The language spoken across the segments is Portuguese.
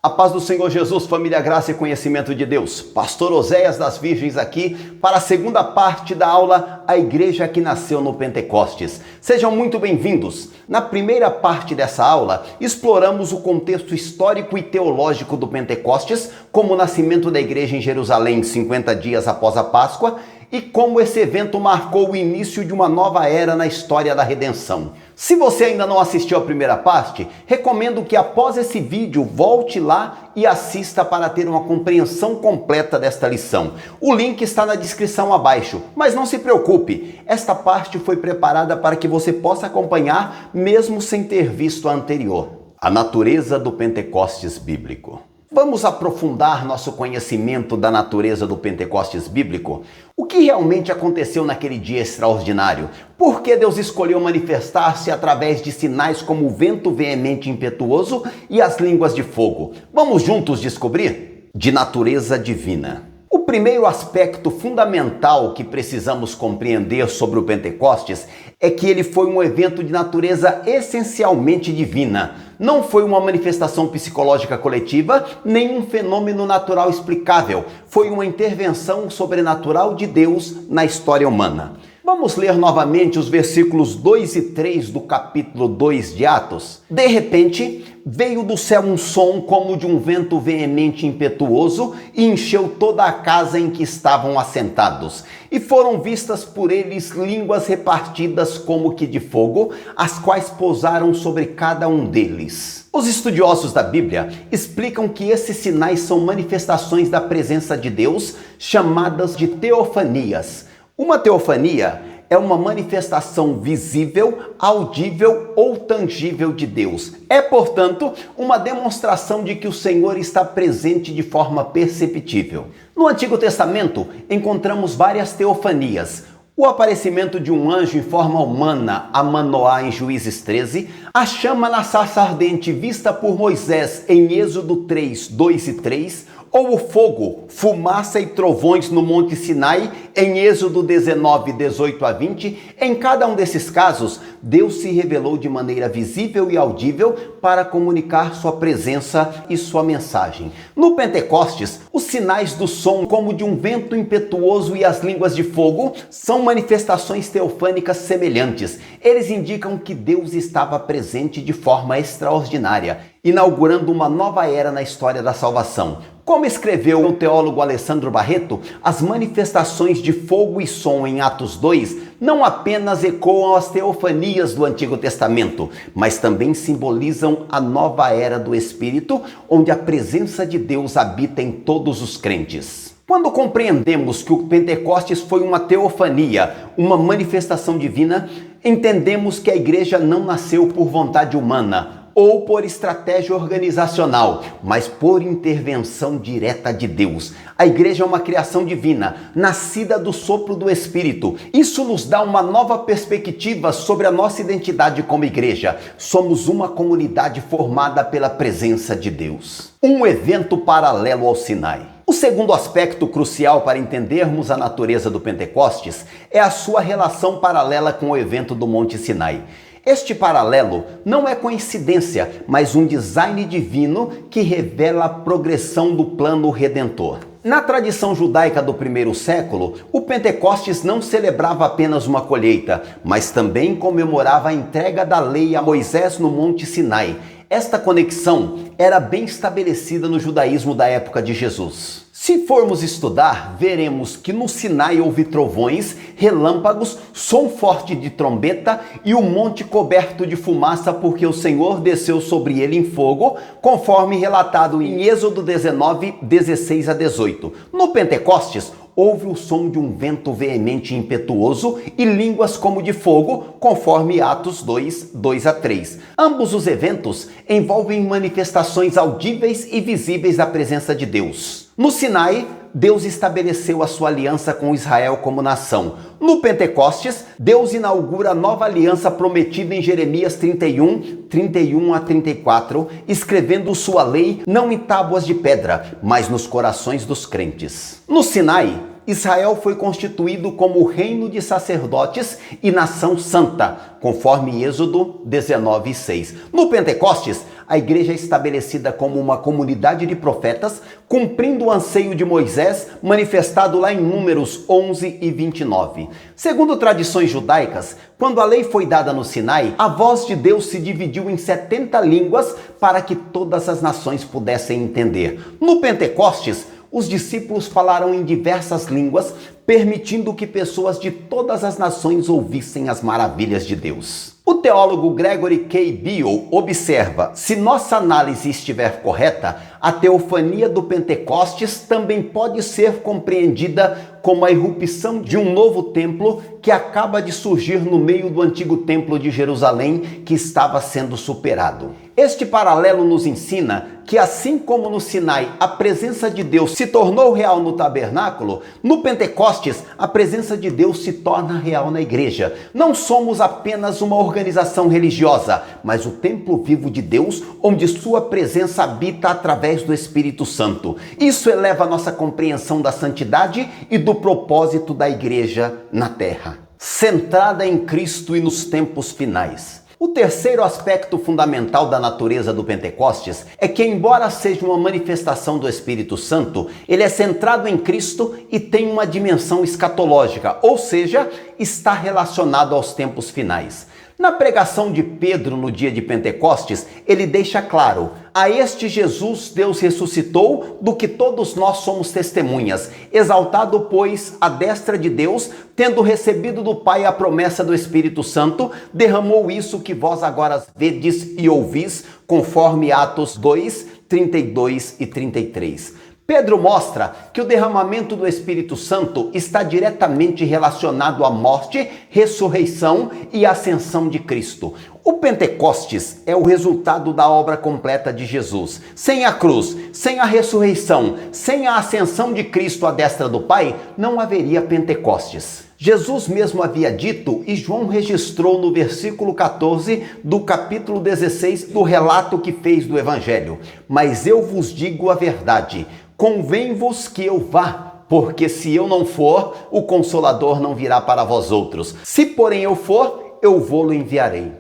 A paz do Senhor Jesus, família, graça e conhecimento de Deus. Pastor Oséias das Virgens aqui para a segunda parte da aula A Igreja que Nasceu no Pentecostes. Sejam muito bem-vindos. Na primeira parte dessa aula, exploramos o contexto histórico e teológico do Pentecostes, como o nascimento da igreja em Jerusalém 50 dias após a Páscoa, e como esse evento marcou o início de uma nova era na história da redenção. Se você ainda não assistiu a primeira parte, recomendo que após esse vídeo volte lá e assista para ter uma compreensão completa desta lição. O link está na descrição abaixo, mas não se preocupe, esta parte foi preparada para que você possa acompanhar mesmo sem ter visto a anterior. A natureza do Pentecostes bíblico. Vamos aprofundar nosso conhecimento da natureza do Pentecostes bíblico? O que realmente aconteceu naquele dia extraordinário? Por que Deus escolheu manifestar-se através de sinais como o vento veemente e impetuoso e as línguas de fogo? Vamos juntos descobrir? De natureza divina. O primeiro aspecto fundamental que precisamos compreender sobre o Pentecostes é que ele foi um evento de natureza essencialmente divina. Não foi uma manifestação psicológica coletiva, nem um fenômeno natural explicável. Foi uma intervenção sobrenatural de Deus na história humana. Vamos ler novamente os versículos 2 e 3 do capítulo 2 de Atos. De repente, veio do céu um som como de um vento veemente e impetuoso e encheu toda a casa em que estavam assentados. E foram vistas por eles línguas repartidas como que de fogo, as quais pousaram sobre cada um deles. Os estudiosos da Bíblia explicam que esses sinais são manifestações da presença de Deus, chamadas de teofanias. Uma teofania é uma manifestação visível, audível ou tangível de Deus. É, portanto, uma demonstração de que o Senhor está presente de forma perceptível. No Antigo Testamento, encontramos várias teofanias. O aparecimento de um anjo em forma humana a Manoá em Juízes 13, a chama na sarça ardente vista por Moisés em Êxodo 3, 2 e 3, ou o fogo, fumaça e trovões no Monte Sinai, em Êxodo 19, 18 a 20, em cada um desses casos, Deus se revelou de maneira visível e audível para comunicar sua presença e sua mensagem. No Pentecostes, os sinais do som, como de um vento impetuoso e as línguas de fogo, são manifestações teofânicas semelhantes. Eles indicam que Deus estava presente de forma extraordinária, inaugurando uma nova era na história da salvação. Como escreveu o teólogo Alessandro Barreto, as manifestações de fogo e som em Atos 2 não apenas ecoam as teofanias do Antigo Testamento, mas também simbolizam a nova era do Espírito, onde a presença de Deus habita em todos os crentes. Quando compreendemos que o Pentecostes foi uma teofania, uma manifestação divina, entendemos que a igreja não nasceu por vontade humana, ou por estratégia organizacional, mas por intervenção direta de Deus. A igreja é uma criação divina, nascida do sopro do Espírito. Isso nos dá uma nova perspectiva sobre a nossa identidade como igreja. Somos uma comunidade formada pela presença de Deus. Um evento paralelo ao Sinai. O segundo aspecto crucial para entendermos a natureza do Pentecostes é a sua relação paralela com o evento do Monte Sinai. Este paralelo não é coincidência, mas um design divino que revela a progressão do plano redentor. Na tradição judaica do primeiro século, o Pentecostes não celebrava apenas uma colheita, mas também comemorava a entrega da lei a Moisés no Monte Sinai. Esta conexão era bem estabelecida no judaísmo da época de Jesus. Se formos estudar, veremos que no Sinai houve trovões, relâmpagos, som forte de trombeta e o monte coberto de fumaça, porque o Senhor desceu sobre ele em fogo, conforme relatado em Êxodo 19, 16 a 18. No Pentecostes, houve o som de um vento veemente e impetuoso e línguas como de fogo, conforme Atos 2, 2 a 3. Ambos os eventos envolvem manifestações audíveis e visíveis da presença de Deus. No Sinai, Deus estabeleceu a sua aliança com Israel como nação. No Pentecostes, Deus inaugura a nova aliança prometida em Jeremias 31, 31 a 34, escrevendo sua lei não em tábuas de pedra, mas nos corações dos crentes. No Sinai, Israel foi constituído como reino de sacerdotes e nação santa, conforme Êxodo 19:6. No Pentecostes, a igreja é estabelecida como uma comunidade de profetas, cumprindo o anseio de Moisés, manifestado lá em Números 11 e 29. Segundo tradições judaicas, quando a lei foi dada no Sinai, a voz de Deus se dividiu em 70 línguas para que todas as nações pudessem entender. No Pentecostes, os discípulos falaram em diversas línguas, permitindo que pessoas de todas as nações ouvissem as maravilhas de Deus. O teólogo Gregory K. Beale observa: se nossa análise estiver correta, a teofania do Pentecostes também pode ser compreendida como a irrupção de um novo templo que acaba de surgir no meio do antigo templo de Jerusalém, que estava sendo superado. Este paralelo nos ensina que, assim como no Sinai a presença de Deus se tornou real no tabernáculo, no Pentecostes a presença de Deus se torna real na igreja. Não somos apenas uma organização religiosa, mas o templo vivo de Deus, onde sua presença habita através do Espírito Santo. Isso eleva a nossa compreensão da santidade e do propósito da igreja na terra, centrada em Cristo e nos tempos finais. O terceiro aspecto fundamental da natureza do Pentecostes é que, embora seja uma manifestação do Espírito Santo, ele é centrado em Cristo e tem uma dimensão escatológica, ou seja, está relacionado aos tempos finais. Na pregação de Pedro no dia de Pentecostes, ele deixa claro: a este Jesus Deus ressuscitou, do que todos nós somos testemunhas. Exaltado, pois, à destra de Deus, tendo recebido do Pai a promessa do Espírito Santo, derramou isso que vós agora vedes e ouvis, conforme Atos 2, 32 e 33. Pedro mostra que o derramamento do Espírito Santo está diretamente relacionado à morte, ressurreição e ascensão de Cristo. O Pentecostes é o resultado da obra completa de Jesus. Sem a cruz, sem a ressurreição, sem a ascensão de Cristo à destra do Pai, não haveria Pentecostes. Jesus mesmo havia dito, e João registrou no versículo 14 do capítulo 16 do relato que fez do Evangelho: mas eu vos digo a verdade, convém-vos que eu vá, porque se eu não for, o Consolador não virá para vós outros. Se porém eu for, eu vou-lo enviarei.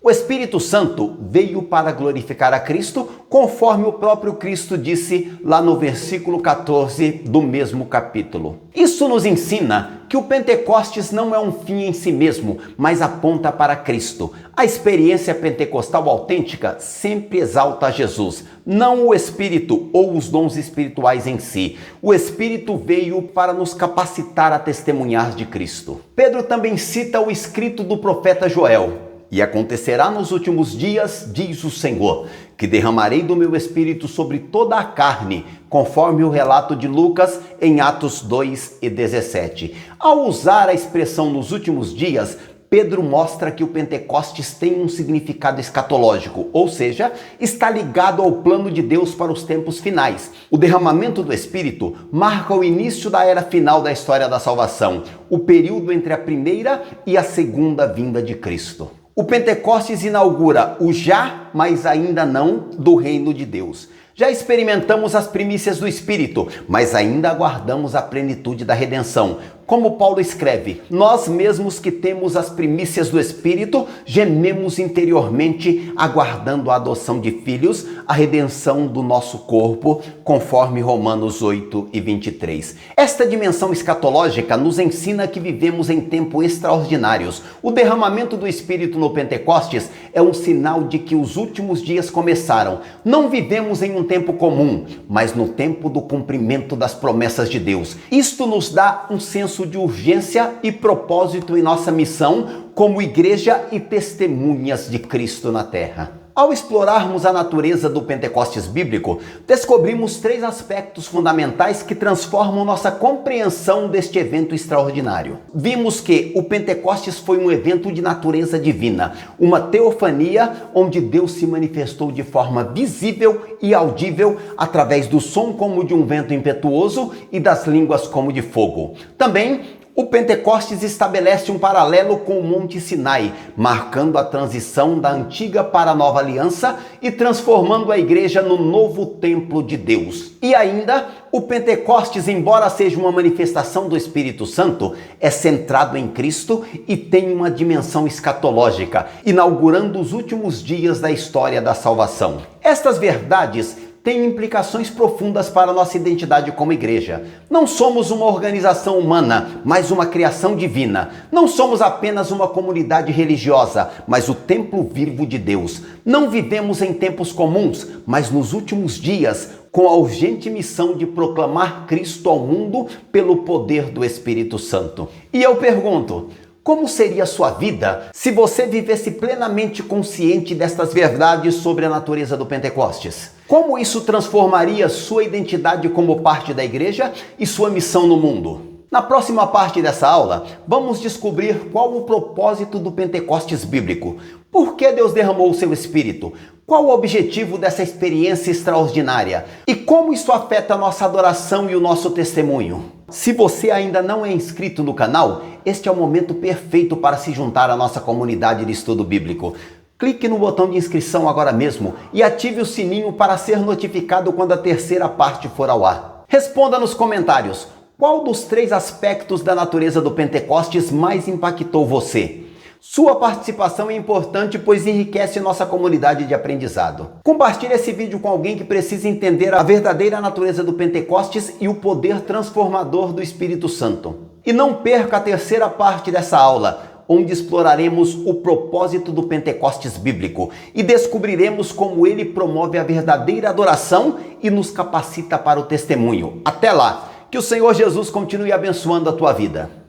O Espírito Santo veio para glorificar a Cristo, conforme o próprio Cristo disse lá no versículo 14 do mesmo capítulo. Isso nos ensina que o Pentecostes não é um fim em si mesmo, mas aponta para Cristo. A experiência pentecostal autêntica sempre exalta Jesus, não o Espírito ou os dons espirituais em si. O Espírito veio para nos capacitar a testemunhar de Cristo. Pedro também cita o escrito do profeta Joel: e acontecerá nos últimos dias, diz o Senhor, que derramarei do meu Espírito sobre toda a carne, conforme o relato de Lucas em Atos 2 e 17. Ao usar a expressão nos últimos dias, Pedro mostra que o Pentecostes tem um significado escatológico, ou seja, está ligado ao plano de Deus para os tempos finais. O derramamento do Espírito marca o início da era final da história da salvação, o período entre a primeira e a segunda vinda de Cristo. O Pentecostes inaugura o já, mas ainda não, do reino de Deus. Já experimentamos as primícias do Espírito, mas ainda aguardamos a plenitude da redenção. Como Paulo escreve: nós mesmos que temos as primícias do Espírito, gememos interiormente, aguardando a adoção de filhos, a redenção do nosso corpo, conforme Romanos 8 e 23. Esta dimensão escatológica nos ensina que vivemos em tempos extraordinários. O derramamento do Espírito no Pentecostes é um sinal de que os últimos dias começaram. Não vivemos em um tempo comum, mas no tempo do cumprimento das promessas de Deus. Isto nos dá um senso de urgência e propósito em nossa missão como igreja e testemunhas de Cristo na terra. Ao explorarmos a natureza do Pentecostes bíblico, descobrimos 3 aspectos fundamentais que transformam nossa compreensão deste evento extraordinário. Vimos que o Pentecostes foi um evento de natureza divina, uma teofania onde Deus se manifestou de forma visível e audível através do som como de um vento impetuoso e das línguas como de fogo. Também O Pentecostes estabelece um paralelo com o Monte Sinai, marcando a transição da antiga para a nova aliança e transformando a igreja no novo templo de Deus. E ainda, o Pentecostes, embora seja uma manifestação do Espírito Santo, é centrado em Cristo e tem uma dimensão escatológica, inaugurando os últimos dias da história da salvação. Estas verdades tem implicações profundas para a nossa identidade como igreja. Não somos uma organização humana, mas uma criação divina. Não somos apenas uma comunidade religiosa, mas o templo vivo de Deus. Não vivemos em tempos comuns, mas nos últimos dias, com a urgente missão de proclamar Cristo ao mundo pelo poder do Espírito Santo. E eu pergunto, como seria a sua vida se você vivesse plenamente consciente destas verdades sobre a natureza do Pentecostes? Como isso transformaria sua identidade como parte da igreja e sua missão no mundo? Na próxima parte dessa aula, vamos descobrir qual o propósito do Pentecostes bíblico. Por que Deus derramou o seu Espírito? Qual o objetivo dessa experiência extraordinária? E como isso afeta a nossa adoração e o nosso testemunho? Se você ainda não é inscrito no canal, este é o momento perfeito para se juntar à nossa comunidade de estudo bíblico. Clique no botão de inscrição agora mesmo e ative o sininho para ser notificado quando a terceira parte for ao ar. Responda nos comentários, qual dos 3 aspectos da natureza do Pentecostes mais impactou você? Sua participação é importante, pois enriquece nossa comunidade de aprendizado. Compartilhe esse vídeo com alguém que precisa entender a verdadeira natureza do Pentecostes e o poder transformador do Espírito Santo. E não perca a terceira parte dessa aula, onde exploraremos o propósito do Pentecostes bíblico e descobriremos como ele promove a verdadeira adoração e nos capacita para o testemunho. Até lá! Que o Senhor Jesus continue abençoando a tua vida.